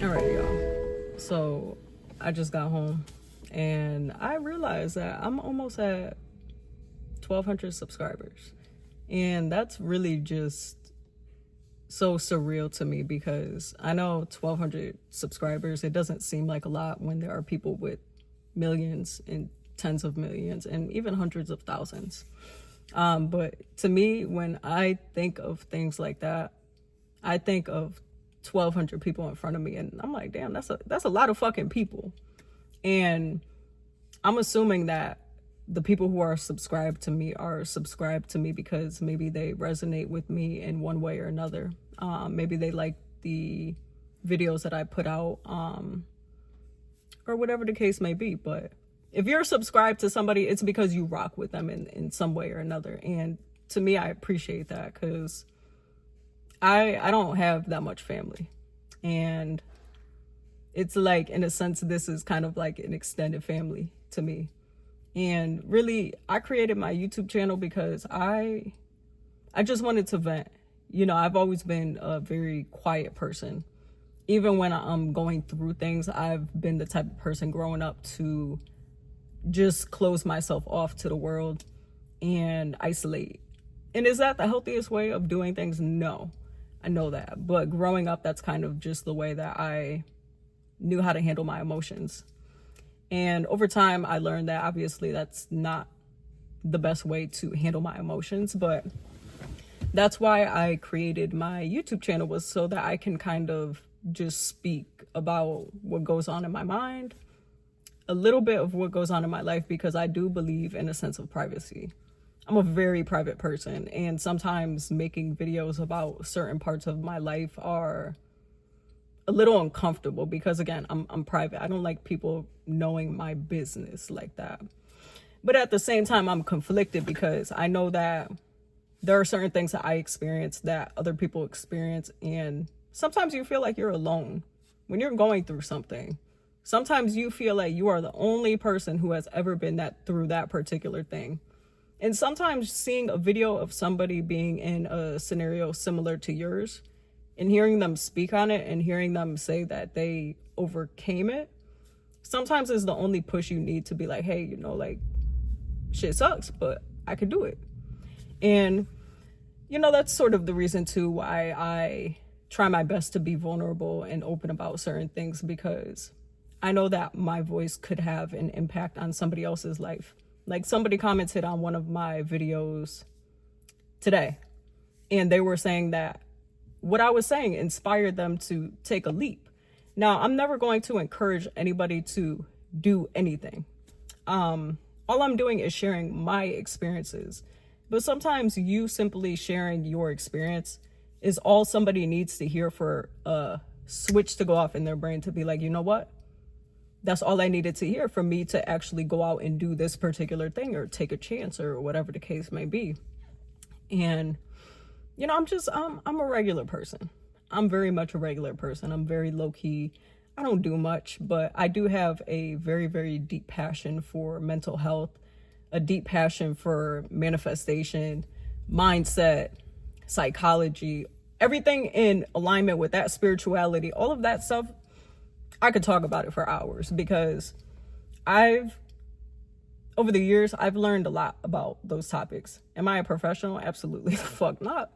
All right, y'all. So I just got home and I realized that I'm almost at 1,200 subscribers. And that's really just so surreal to me because I know 1,200 subscribers, it doesn't seem like a lot when there are people with millions and tens of millions and even hundreds of thousands. But to me, when I think of things like that, I think of 1,200 people in front of me, and I'm like, damn, that's a lot of fucking people. And I'm assuming that the people who are subscribed to me because maybe they resonate with me in one way or another. Maybe they like the videos that I put out, or whatever the case may be. But if you're subscribed to somebody, it's because you rock with them in some way or another. And to me, I appreciate that because I don't have that much family. And it's like, in a sense, this is kind of like an extended family to me. And really, I created my YouTube channel because I just wanted to vent. You know, I've always been a very quiet person. Even when I'm going through things, I've been the type of person growing up to just close myself off to the world and isolate. And is that the healthiest way of doing things? No, I know that. But growing up, that's kind of just the way that I knew how to handle my emotions. And over time, I learned that obviously that's not the best way to handle my emotions. But that's why I created my YouTube channel, was so that I can kind of just speak about what goes on in my mind, a little bit of what goes on in my life, because I do believe in a sense of privacy. I'm a very private person, and sometimes making videos about certain parts of my life are a little uncomfortable because, again, I'm private. I don't like people knowing my business like that. But at the same time, I'm conflicted because I know that there are certain things that I experience that other people experience, and sometimes you feel like you're alone when you're going through something. Sometimes you feel like you are the only person who has ever been through that particular thing. And sometimes seeing a video of somebody being in a scenario similar to yours and hearing them speak on it and hearing them say that they overcame it, sometimes is the only push you need to be like, hey, you know, like, shit sucks, but I could do it. And, you know, that's sort of the reason too why I try my best to be vulnerable and open about certain things, because I know that my voice could have an impact on somebody else's life. Like, somebody commented on one of my videos today, and they were saying that what I was saying inspired them to take a leap. Now, I'm never going to encourage anybody to do anything. All I'm doing is sharing my experiences. But sometimes you simply sharing your experience is all somebody needs to hear for a switch to go off in their brain to be like, you know what? That's all I needed to hear for me to actually go out and do this particular thing or take a chance or whatever the case may be. And, you know, I'm a regular person. I'm very much a regular person. I'm very low key. I don't do much, but I do have a very, very deep passion for mental health, a deep passion for manifestation, mindset, psychology, everything in alignment with that, spirituality, all of that stuff. I could talk about it for hours because over the years, I've learned a lot about those topics. Am I a professional? Absolutely the fuck not.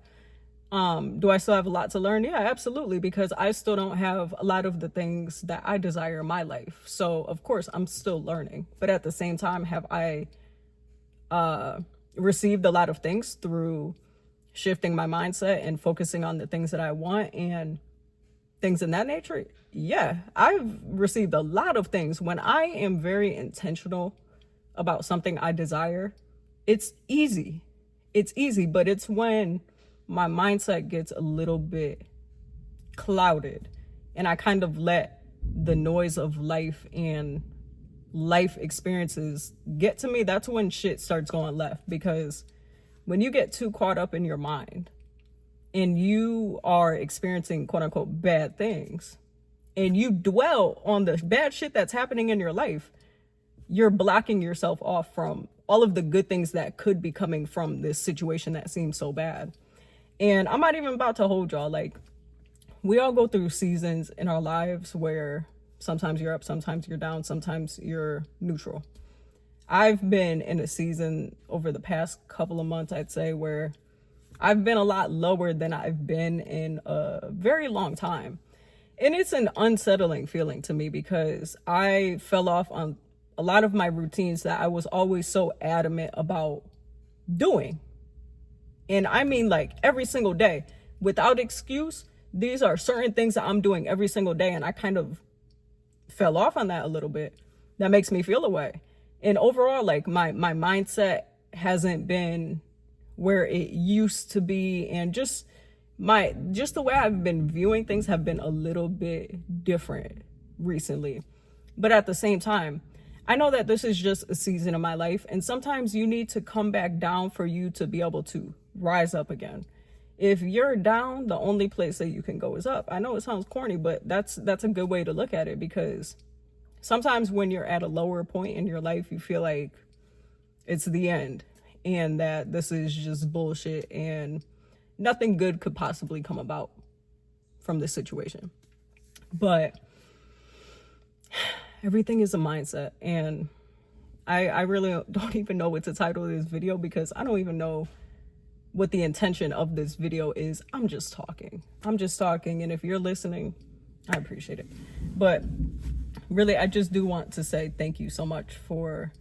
Do I still have a lot to learn? Yeah, absolutely, because I still don't have a lot of the things that I desire in my life. So, of course, I'm still learning. But at the same time, have I received a lot of things through shifting my mindset and focusing on the things that I want and things in that nature? Yeah, I've received a lot of things. When I am very intentional about something I desire, it's easy. It's easy, but it's when my mindset gets a little bit clouded and I kind of let the noise of life and life experiences get to me. That's when shit starts going left, because when you get too caught up in your mind and you are experiencing quote unquote bad things and you dwell on the bad shit that's happening in your life, you're blocking yourself off from all of the good things that could be coming from this situation that seems so bad. And I'm not even about to hold y'all. Like, we all go through seasons in our lives where sometimes you're up, sometimes you're down, sometimes you're neutral. I've been in a season over the past couple of months, I'd say, where I've been a lot lower than I've been in a very long time. And it's an unsettling feeling to me because I fell off on a lot of my routines that I was always so adamant about doing. And I mean, like, every single day, without excuse. These are certain things that I'm doing every single day, and I kind of fell off on that a little bit. That makes me feel away. And overall, like, my mindset hasn't been where it used to be, and just the way I've been viewing things have been a little bit different recently. But at the same time, I know that this is just a season of my life, and sometimes you need to come back down for you to be able to rise up again. If you're down, the only place that you can go is up. I know it sounds corny, but that's a good way to look at it, because sometimes when you're at a lower point in your life, you feel like it's the end and that this is just bullshit and nothing good could possibly come about from this situation. But everything is a mindset, and I really don't even know what to title this video, because I don't even know what the intention of this video is. I'm just talking, and if you're listening, I appreciate it. But really, I just do want to say thank you so much for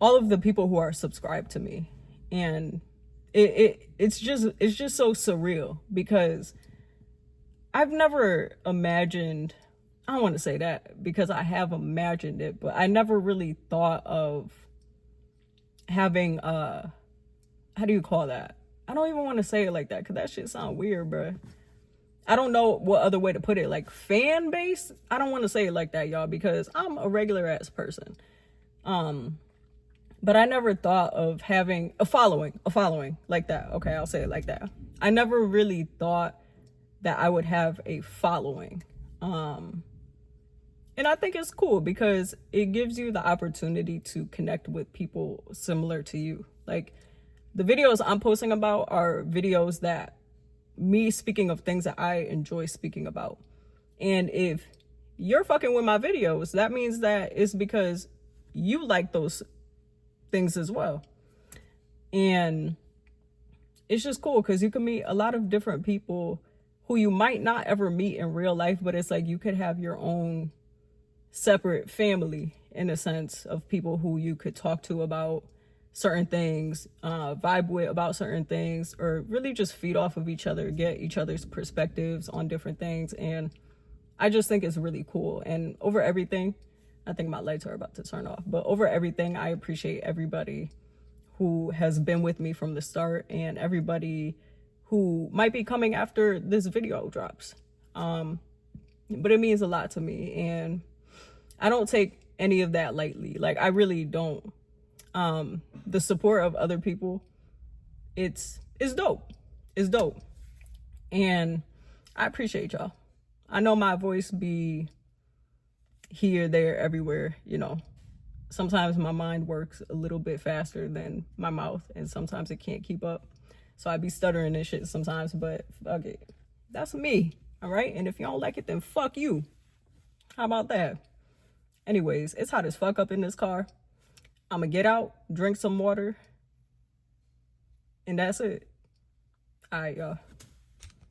all of the people who are subscribed to me. And it's just so surreal, because I've never imagined, I don't want to say that, because I have imagined it, but I never really thought of having how do you call that? I don't even want to say it like that, because that shit sound weird, bro. I don't know what other way to put it. Like, fan base? I don't want to say it like that, y'all, because I'm a regular ass person. But I never thought of having a following like that. Okay, I'll say it like that. I never really thought that I would have a following. And I think it's cool, because it gives you the opportunity to connect with people similar to you. Like, the videos I'm posting about are videos that me speaking of things that I enjoy speaking about. And if you're fucking with my videos, that means that it's because you like those things as well. And it's just cool, because you can meet a lot of different people who you might not ever meet in real life, but it's like you could have your own separate family, in a sense, of people who you could talk to about certain things, vibe with about certain things, or really just feed off of each other, get each other's perspectives on different things. And I just think it's really cool. And over everything, I think my lights are about to turn off, but over everything, I appreciate everybody who has been with me from the start, and everybody who might be coming after this video drops. But it means a lot to me, and I don't take any of that lightly. Like, I really don't. The support of other people, it's dope. It's dope. And I appreciate y'all. I know my voice be here, there, everywhere, you know. Sometimes my mind works a little bit faster than my mouth, and sometimes it can't keep up. So I be stuttering and shit sometimes, but fuck it. That's me, all right? And if you don't like it, then fuck you. How about that? Anyways, it's hot as fuck up in this car. I'm gonna get out, drink some water, and that's it. All right, y'all.